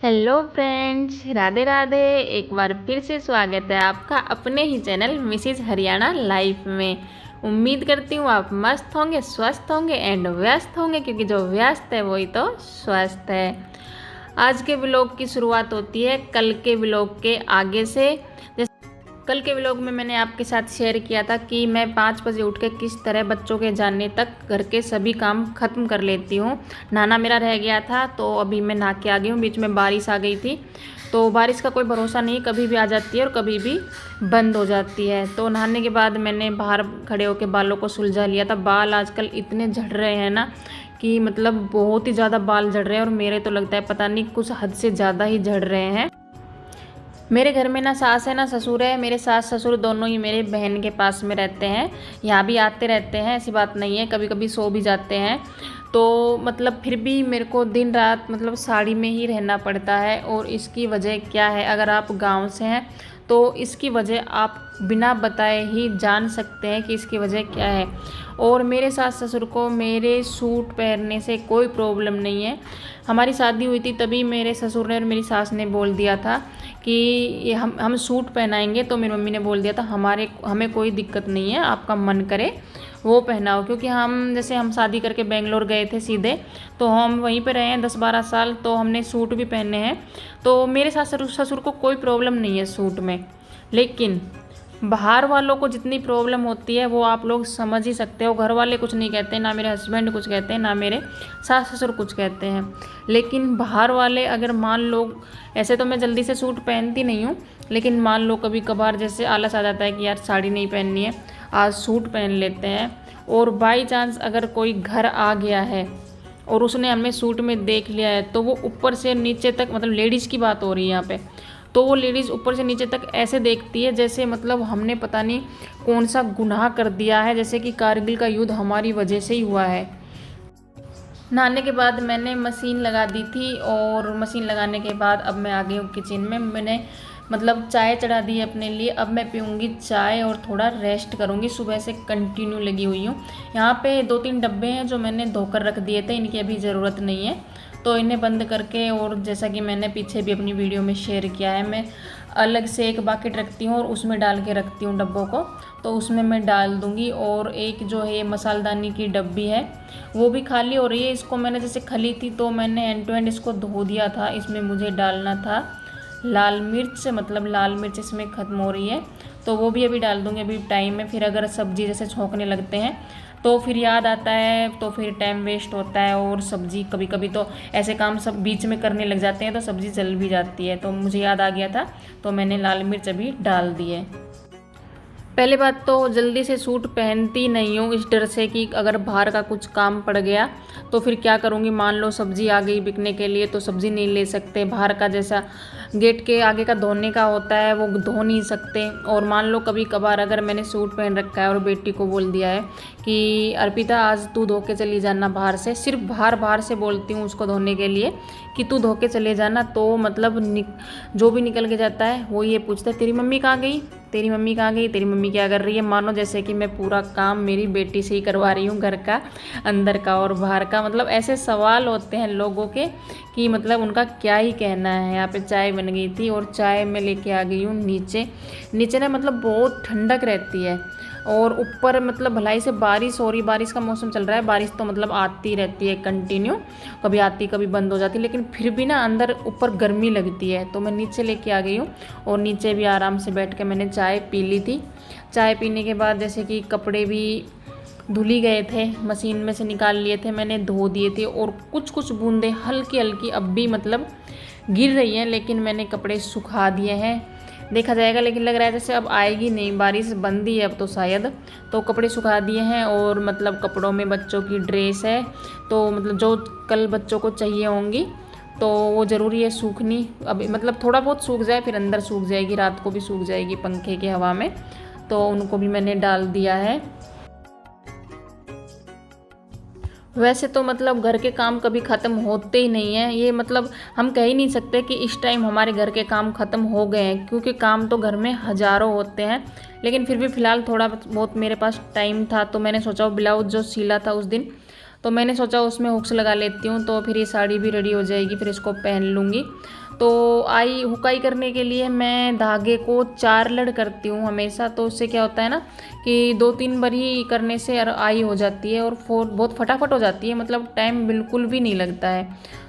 Hello friends, Radhe Radhe. एक बार फिर से स्वागत है आपका अपने ही चैनल मिसेज हरियाणा लाइफ में। उम्मीद करती हूँ आप मस्त होंगे, स्वस्थ होंगे एंड व्यस्त होंगे, क्योंकि जो व्यस्त है वही तो स्वस्थ है। आज के व्लॉग की शुरुआत होती है कल के व्लॉग के आगे से। कल के व्लॉग में मैंने आपके साथ शेयर किया था कि मैं 5 बजे उठ के किस तरह बच्चों के जाने तक घर के सभी काम ख़त्म कर लेती हूँ। नहाना मेरा रह गया था तो अभी मैं नहा के आ गई हूँ। बीच में बारिश आ गई थी, तो बारिश का कोई भरोसा नहीं, कभी भी आ जाती है और कभी भी बंद हो जाती है। तो नहाने के बाद मैंने बाहर खड़े होकर बालों को सुलझा लिया था। बाल आजकल इतने झड़ रहे हैं ना कि मतलब बहुत ही ज़्यादा बाल झड़ रहे हैं, और मेरे तो लगता है पता नहीं कुछ हद से ज़्यादा ही झड़ रहे हैं। मेरे घर में ना सास है ना ससुर है। मेरे सास ससुर दोनों ही मेरे बहन के पास में रहते हैं, यहाँ भी आते रहते हैं, ऐसी बात नहीं है, कभी कभी सो भी जाते हैं। तो मतलब फिर भी मेरे को दिन रात मतलब साड़ी में ही रहना पड़ता है। और इसकी वजह क्या है, अगर आप गांव से हैं तो इसकी वजह आप बिना बताए ही जान सकते हैं कि इसकी वजह क्या है। और मेरे सास ससुर को मेरे सूट पहनने से कोई प्रॉब्लम नहीं है। हमारी शादी हुई थी तभी मेरे ससुर ने और मेरी सास ने बोल दिया था कि ये हम सूट पहनाएंगे। तो मेरी मम्मी ने बोल दिया था हमें कोई दिक्कत नहीं है, आपका मन करे वो पहनाओ। क्योंकि हम शादी करके बेंगलोर गए थे सीधे, तो हम वहीं पे रहे हैं 10-12 साल, तो हमने सूट भी पहने हैं। तो मेरे सास ससुर को कोई प्रॉब्लम नहीं है सूट में। लेकिन बाहर वालों को जितनी प्रॉब्लम होती है वो आप लोग समझ ही सकते हो। घर वाले कुछ नहीं कहते, ना मेरे हस्बैंड कुछ कहते हैं, ना मेरे सास ससुर कुछ कहते हैं। लेकिन बाहर वाले अगर मान लो, ऐसे तो मैं जल्दी से सूट पहनती नहीं हूँ, लेकिन मान लो कभी कभार जैसे आलस आ जाता है कि यार साड़ी नहीं पहननी है, आज सूट पहन लेते हैं। और बाई चांस अगर कोई घर आ गया है और उसने हमें सूट में देख लिया है, तो वो ऊपर से नीचे तक, मतलब लेडीज़ की बात हो रही है यहाँ पे, तो वो लेडीज़ ऊपर से नीचे तक ऐसे देखती है जैसे मतलब हमने पता नहीं कौन सा गुनाह कर दिया है, जैसे कि कारगिल का युद्ध हमारी वजह से ही हुआ है। नहाने के बाद मैंने मशीन लगा दी थी, और मशीन लगाने के बाद अब मैं आ गई हूँ किचन में। मैंने मतलब चाय चढ़ा दी है अपने लिए। अब मैं पीऊँगी चाय और थोड़ा रेस्ट करूँगी। सुबह से कंटिन्यू लगी हुई हूँ। यहाँ पे 2-3 डब्बे हैं जो मैंने धोकर रख दिए थे, इनकी अभी ज़रूरत नहीं है, तो इन्हें बंद करके, और जैसा कि मैंने पीछे भी अपनी वीडियो में शेयर किया है, मैं अलग से एक बाकेट रखती हूँ और उसमें डाल के रखती हूँ डब्बों को, तो उसमें मैं डाल दूँगी। और एक जो है मसालदानी की डब्बी है वो भी खाली हो रही है। इसको मैंने जैसे खली थी तो मैंने एंड टू एंड इसको धो दिया था। इसमें मुझे डालना था लाल मिर्च, मतलब लाल मिर्च इसमें ख़त्म हो रही है, तो वो भी अभी डाल दूँगी। अभी टाइम में फिर अगर सब्ज़ी जैसे छोंकने लगते हैं तो फिर याद आता है, तो फिर टाइम वेस्ट होता है। और सब्ज़ी कभी कभी तो ऐसे काम सब बीच में करने लग जाते हैं तो सब्ज़ी जल भी जाती है। तो मुझे याद आ गया था तो मैंने लाल मिर्च अभी डाल दी है। पहले बात तो जल्दी से सूट पहनती नहीं हूँ इस डर से कि अगर बाहर का कुछ काम पड़ गया तो फिर क्या करूँगी। मान लो सब्ज़ी आ गई बिकने के लिए तो सब्ज़ी नहीं ले सकते, बाहर का जैसा गेट के आगे का धोने का होता है वो धो नहीं सकते। और मान लो कभी कभार अगर मैंने सूट पहन रखा है और बेटी को बोल दिया है कि अर्पिता आज तू धो के चली जाना बाहर से, सिर्फ बाहर से बोलती हूँ उसको धोने के लिए कि तू धो के चले जाना, तो मतलब जो भी निकल के जाता है वो ये पूछता है तेरी मम्मी कहाँ गई, तेरी मम्मी कहाँ गई, तेरी मम्मी क्या कर रही है। मानो जैसे कि मैं पूरा काम मेरी बेटी से ही करवा रही हूँ, घर का, अंदर का और बाहर का। मतलब ऐसे सवाल होते हैं लोगों के कि मतलब उनका क्या ही कहना है। यहाँ पे चाय बन गई थी और चाय मैं लेके आ गई हूँ नीचे ना मतलब बहुत ठंडक रहती है। और ऊपर मतलब भलाई से बारिश हो रही, बारिश का मौसम चल रहा है, बारिश तो मतलब आती रहती है कंटिन्यू, कभी आती कभी बंद हो जाती, लेकिन फिर भी ना अंदर ऊपर गर्मी लगती है। तो मैं नीचे लेके आ गई हूँ और नीचे भी आराम से बैठ के मैंने चाय पी ली थी। चाय पीने के बाद जैसे कि कपड़े भी धुली गए थे, मशीन में से निकाल लिए थे, मैंने धो दिए थे। और कुछ कुछ बूंदें हल्की हल्की अब भी मतलब गिर रही हैं, लेकिन मैंने कपड़े सुखा दिए हैं। देखा जाएगा, लेकिन लग रहा है जैसे अब आएगी नहीं, बारिश बंद ही है अब तो शायद। तो कपड़े सुखा दिए हैं, और मतलब कपड़ों में बच्चों की ड्रेस है, तो मतलब जो कल बच्चों को चाहिए होंगी तो वो ज़रूरी है सूखनी। अभी मतलब थोड़ा बहुत सूख जाए फिर अंदर सूख जाएगी, रात को भी सूख जाएगी पंखे की हवा में, तो उनको भी मैंने डाल दिया है। वैसे तो मतलब घर के काम कभी ख़त्म होते ही नहीं हैं, ये मतलब हम कह ही नहीं सकते कि इस टाइम हमारे घर के काम ख़त्म हो गए हैं, क्योंकि काम तो घर में हज़ारों होते हैं। लेकिन फिर भी फ़िलहाल थोड़ा बहुत मेरे पास टाइम था, तो मैंने सोचा ब्लाउज जो सिला था उस दिन, तो मैंने सोचा उसमें हुक्स लगा लेती हूँ, तो फिर ये साड़ी भी रेडी हो जाएगी, फिर इसको पहन लूँगी। तो आई हुकाई करने के लिए मैं धागे को 4 लड़ करती हूँ हमेशा। तो उससे क्या होता है ना कि 2-3 बार ही करने से आई हो जाती है और बहुत फटाफट हो जाती है, मतलब टाइम बिल्कुल भी नहीं लगता है।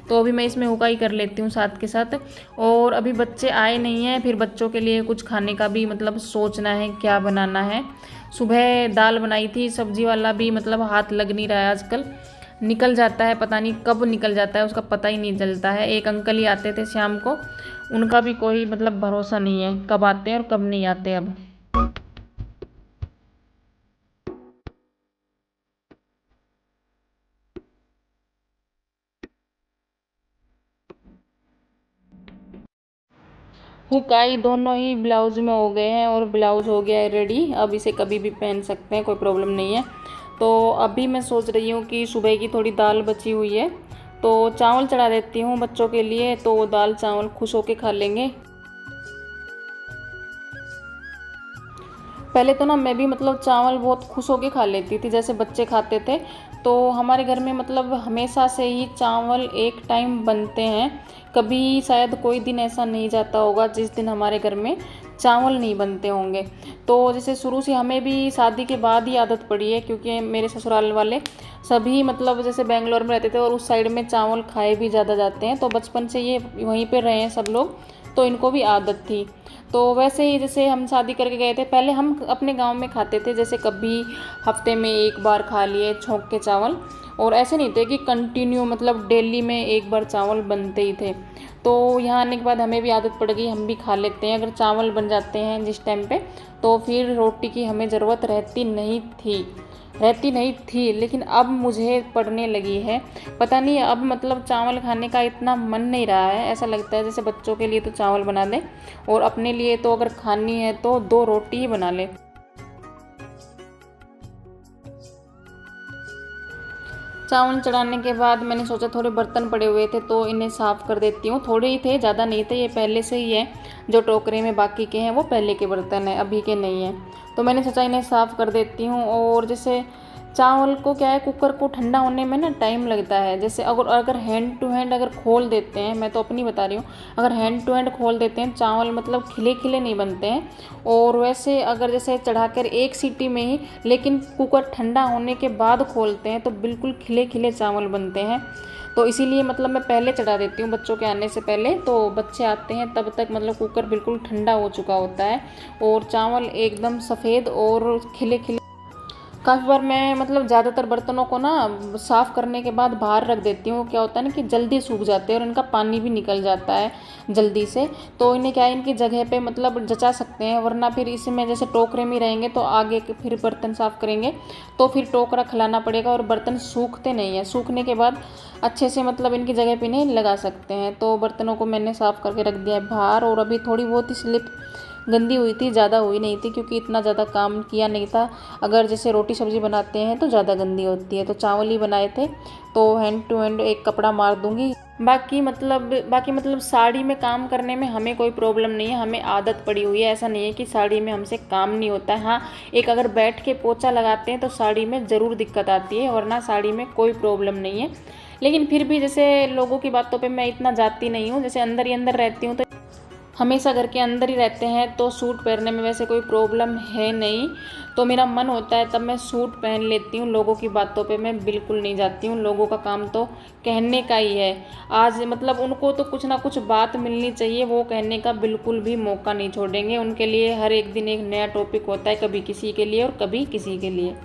तो अभी मैं इसमें हुकाई कर लेती हूँ साथ के साथ। और अभी बच्चे आए नहीं हैं, फिर बच्चों के लिए कुछ खाने का भी मतलब सोचना है क्या बनाना है। सुबह दाल बनाई थी, सब्जी वाला भी मतलब हाथ लग नहीं रहा है आजकल, निकल जाता है, पता नहीं कब निकल जाता है उसका पता ही नहीं चलता है। एक अंकल ही आते थे शाम को, उनका भी कोई मतलब भरोसा नहीं है कब आते हैं और कब नहीं आते अब। हुकाई दोनों ही ब्लाउज में हो गए हैं और ब्लाउज हो गया है रेडी। अब इसे कभी भी पहन सकते हैं, कोई प्रॉब्लम नहीं है। तो अभी मैं सोच रही हूँ कि सुबह की थोड़ी दाल बची हुई है तो चावल चढ़ा देती हूँ बच्चों के लिए, तो वो दाल चावल खुश होके खा लेंगे। पहले तो ना मैं भी मतलब चावल बहुत खुश होके खा लेती थी जैसे बच्चे खाते थे। तो हमारे घर में मतलब हमेशा से ही चावल एक टाइम बनते हैं, कभी शायद कोई दिन ऐसा नहीं जाता होगा जिस दिन हमारे घर में चावल नहीं बनते होंगे। तो जैसे शुरू से हमें भी शादी के बाद ही आदत पड़ी है, क्योंकि मेरे ससुराल वाले सभी मतलब जैसे बेंगलोर में रहते थे और उस साइड में चावल खाए भी ज़्यादा जाते हैं, तो बचपन से ये वहीं पे रहे हैं सब लोग, तो इनको भी आदत थी। तो वैसे ही जैसे हम शादी करके गए थे, पहले हम अपने गांव में खाते थे जैसे कभी हफ्ते में एक बार खा लिए छौंक के चावल, और ऐसे नहीं थे कि कंटिन्यू मतलब डेली में एक बार चावल बनते ही थे। तो यहाँ आने के बाद हमें भी आदत पड़ गई, हम भी खा लेते हैं अगर चावल बन जाते हैं जिस टाइम पे, तो फिर रोटी की हमें ज़रूरत रहती नहीं थी। लेकिन अब मुझे पड़ने लगी है, पता नहीं अब मतलब चावल खाने का इतना मन नहीं रहा है। ऐसा लगता है जैसे बच्चों के लिए तो चावल बना दें और अपने लिए तो अगर खानी है तो 2 रोटी ही बना ले। चावल चढ़ाने के बाद मैंने सोचा थोड़े बर्तन पड़े हुए थे तो इन्हें साफ़ कर देती हूँ। थोड़े ही थे, ज़्यादा नहीं थे, ये पहले से ही है। जो टोकरे में बाकी के हैं वो पहले के बर्तन हैं, अभी के नहीं हैं। तो मैंने सोचा इन्हें साफ़ कर देती हूँ। और जैसे चावल को क्या है, कुकर को ठंडा होने में ना टाइम लगता है। जैसे अगर हैंड टू हैंड अगर खोल देते हैं, मैं तो अपनी बता रही हूँ, अगर हैंड टू हैंड खोल देते हैं चावल मतलब खिले खिले नहीं बनते हैं। और वैसे अगर जैसे चढ़ाकर एक सीटी में ही, लेकिन कुकर ठंडा होने के बाद खोलते हैं तो बिल्कुल खिले खिले चावल बनते हैं। तो इसीलिए मतलब मैं पहले चढ़ा देती हूँ बच्चों के आने से पहले, तो बच्चे आते हैं तब तक मतलब कुकर बिल्कुल ठंडा हो चुका होता है और चावल एकदम सफ़ेद और खिले खिले। काफ़ी बार मैं मतलब ज़्यादातर बर्तनों को ना साफ़ करने के बाद बाहर रख देती हूँ, क्या होता है ना कि जल्दी सूख जाते हैं और इनका पानी भी निकल जाता है जल्दी से। तो इन्हें क्या है, इनकी जगह पे मतलब जचा सकते हैं, वरना फिर इसमें जैसे टोकरे में रहेंगे तो आगे फिर बर्तन साफ़ करेंगे तो फिर टोकरा खिलाना पड़ेगा और बर्तन सूखते नहीं हैं। सूखने के बाद अच्छे से मतलब इनकी जगह पे नहीं लगा सकते हैं। तो बर्तनों को मैंने साफ़ करके रख दिया है बाहर। और अभी थोड़ी बहुत ही स्लिप गंदी हुई थी, ज़्यादा हुई नहीं थी क्योंकि इतना ज़्यादा काम किया नहीं था। अगर जैसे रोटी सब्ज़ी बनाते हैं तो ज़्यादा गंदी होती है, तो चावल ही बनाए थे तो हैंड टू हैंड एक कपड़ा मार दूंगी। बाकी मतलब साड़ी में काम करने में हमें कोई प्रॉब्लम नहीं है, हमें आदत पड़ी हुई है। ऐसा नहीं है कि साड़ी में हमसे काम नहीं होता है। हाँ, एक अगर बैठ के पोछा लगाते हैं तो साड़ी में ज़रूर दिक्कत आती है, वरना साड़ी में कोई प्रॉब्लम नहीं है। लेकिन फिर भी जैसे लोगों की बातों पे मैं इतना जाती नहीं हूँ, जैसे अंदर ही अंदर रहती हूँ तो हमेशा घर के अंदर ही रहते हैं तो सूट पहनने में वैसे कोई प्रॉब्लम है नहीं। तो मेरा मन होता है तब मैं सूट पहन लेती हूँ, लोगों की बातों पे मैं बिल्कुल नहीं जाती हूँ। लोगों का काम तो कहने का ही है। आज मतलब उनको तो कुछ ना कुछ बात मिलनी चाहिए, वो कहने का बिल्कुल भी मौका नहीं छोड़ेंगे। उनके लिए हर एक दिन एक नया टॉपिक होता है, कभी किसी के लिए और कभी किसी के लिए।